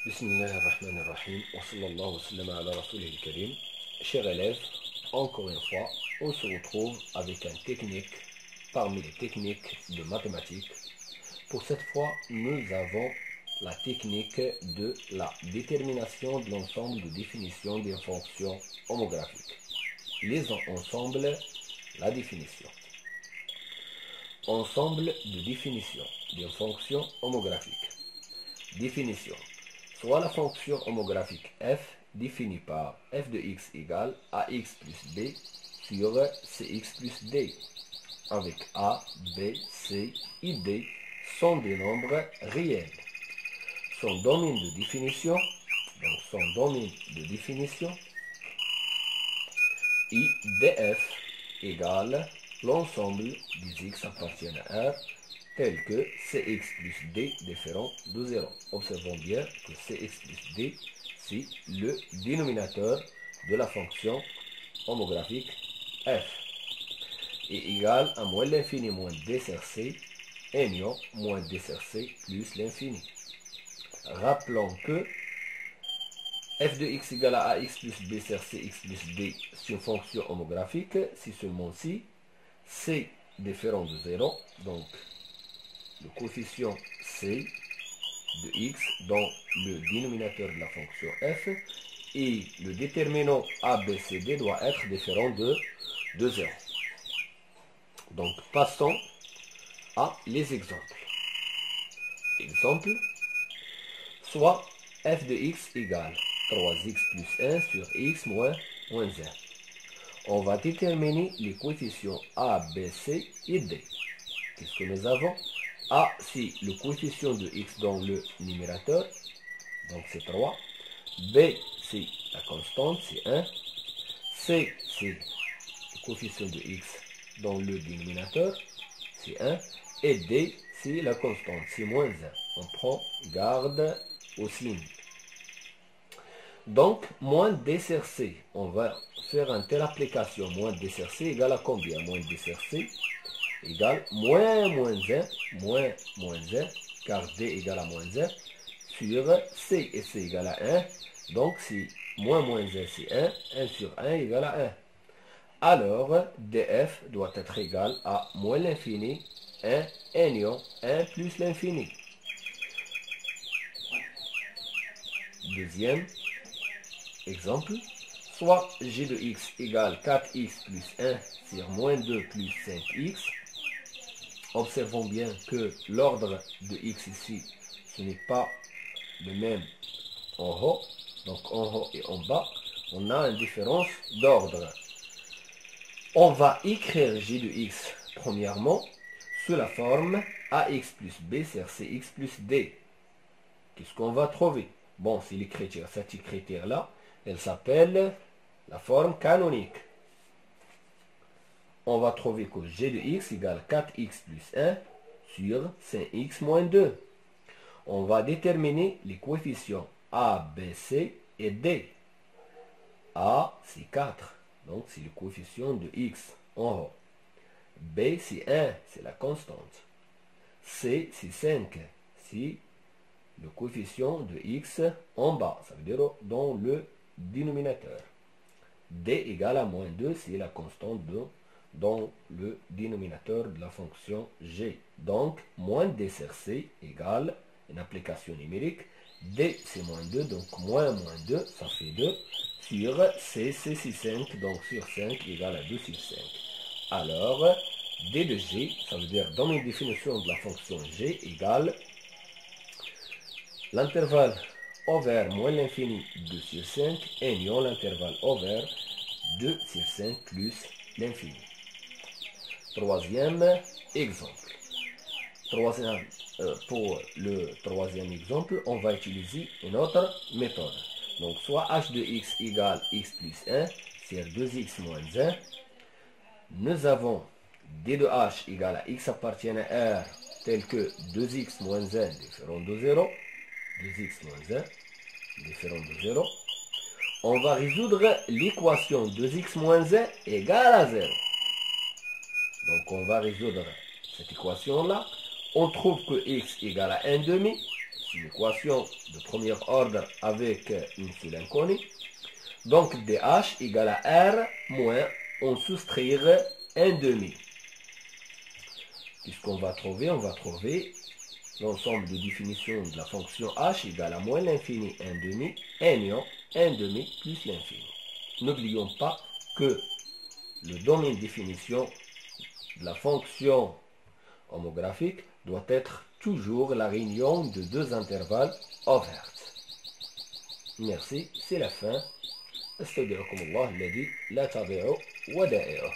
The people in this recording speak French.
Bismillahirrahmanirrahim. Wa sallallahu wa sallam ala rasulih al-karim. Chers élèves, encore une fois, on se retrouve avec une technique parmi les techniques de mathématiques. Pour cette fois, nous avons la technique de la détermination de l'ensemble de définitions des fonctions homographiques. Lisons ensemble la définition. Ensemble de définitions des fonctions homographiques. Définition. Soit la fonction homographique f définie par f de x égale ax plus b sur cx plus d, avec a, b, c et d sont des nombres réels. Son domaine de définition, et df égale l'ensemble des x appartiennent à R tel que cx plus d différent de 0. Observons bien que cx plus d, c'est le dénominateur de la fonction homographique f, est égal à moins l'infini moins d sur c, union moins d sur c plus l'infini. Rappelons que f de x égale à ax plus b sur cx plus d, c'est une fonction homographique si seulement si c différent de 0, donc le coefficient c de x dans le dénominateur de la fonction f et le déterminant abcd doit être différent de 0. Donc passons à les exemples. Exemple, soit f de x égale 3x plus 1 sur x moins 1. On va déterminer les coefficients a, b, c et d. Qu'est-ce que nous avons? A, c'est le coefficient de x dans le numérateur, donc c'est 3. B, c'est la constante, c'est 1. C, c'est le coefficient de x dans le dénominateur, c'est 1. Et D, c'est la constante, c'est moins 1. On prend garde au signe. Donc, moins D sur C, on va faire une telle application. Moins D sur C égale à combien? Moins D sur C égale moins 1, car D égale à moins 1, sur C, et C égale à 1. Donc, si moins 1, c'est 1, 1 sur 1 égale à 1. Alors, df doit être égal à moins l'infini, 1, union, 1 plus l'infini. Deuxième exemple, soit g de x égale 4x plus 1 sur moins 2 plus 5x. Observons bien que l'ordre de x ici, ce n'est pas le même en haut. Donc en haut et en bas, on a une différence d'ordre. On va écrire g de x, premièrement, sous la forme ax plus b sur cx plus d. Qu'est-ce qu'on va trouver? Bon, c'est l'écriture. Cette écriture-là, elle s'appelle la forme canonique. On va trouver que g de x égale 4x plus 1 sur 5x moins 2. On va déterminer les coefficients a, b, c et d. A, c'est 4, donc c'est le coefficient de x en haut. B, c'est 1, c'est la constante. C, c'est 5, c'est le coefficient de x en bas, ça veut dire dans le dénominateur. D égale à moins 2, c'est la constante dans le dénominateur de la fonction g. Donc, moins d sur c égale une application numérique. D, c'est moins 2, donc moins 2, ça fait 2. Sur c, c'est 5, donc sur 5 égale à 2 sur 5. Alors, d de g, ça veut dire dans une définition de la fonction g égale l'intervalle over moins l'infini 2 sur 5, union l'intervalle over 2 sur 5 plus l'infini. Troisième exemple. Pour le troisième exemple, on va utiliser une autre méthode. Donc, soit h de x égale x plus 1 sur 2x moins 1. Nous avons d de h égale à x appartient à R tel que 2x moins 1 différent de 0. 2x moins 1 différent de 0. On va résoudre l'équation 2x moins 1 égale à 0. Donc on va résoudre cette équation-là. On trouve que x égale à 1 demi une équation de premier ordre avec une seule inconnue. Donc DH égale à R moins on soustraire 1 demi. Puisqu'on va trouver, l'ensemble de définitions de la fonction h égale à moins l'infini 1 demi, union 1 demi plus l'infini. N'oublions pas que le domaine de définition de la fonction homographique doit être toujours la réunion de deux intervalles ouverts. Merci, c'est la fin. استودعكم الله الذي لا تضيع ودائعه.